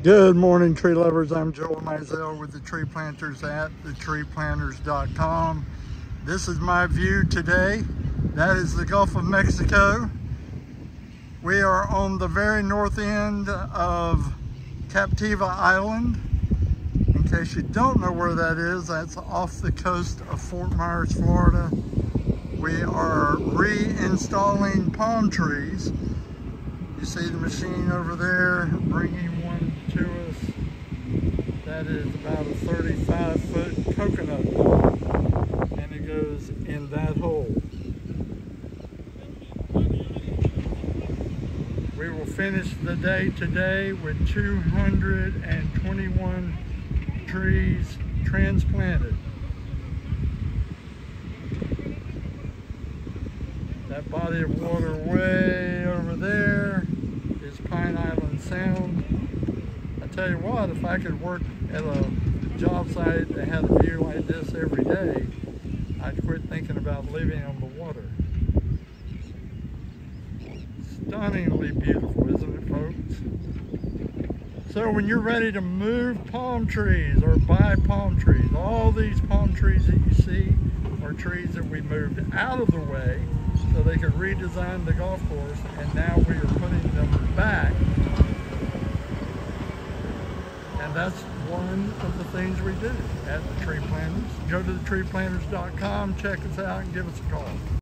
Good morning, tree lovers. I'm Joel Mizell with the Tree Planters at thetreeplanters.com. This is my view today. That is the Gulf of Mexico. We are on the very north end of Captiva Island. In case you don't know where that is, that's off the coast of Fort Myers, Florida. We are reinstalling palm trees. You see the machine over there bringing one to us. That is about a 35-foot coconut, and it goes in that hole. We will finish the day today with 221 trees transplanted. That body of water way over there is Pine Island Sound. I tell you what, if I could work at a job site that had a view like this every day, I'd quit thinking about living on the water. Stunningly beautiful, isn't it, folks? So when you're ready to move palm trees or buy palm trees, all these palm trees that you see are trees that we moved out of the way so they could redesign the golf course, and now we are putting them back. And that's one of the things we do at the Tree Planters. Go to thetreeplanters.com, check us out, and give us a call.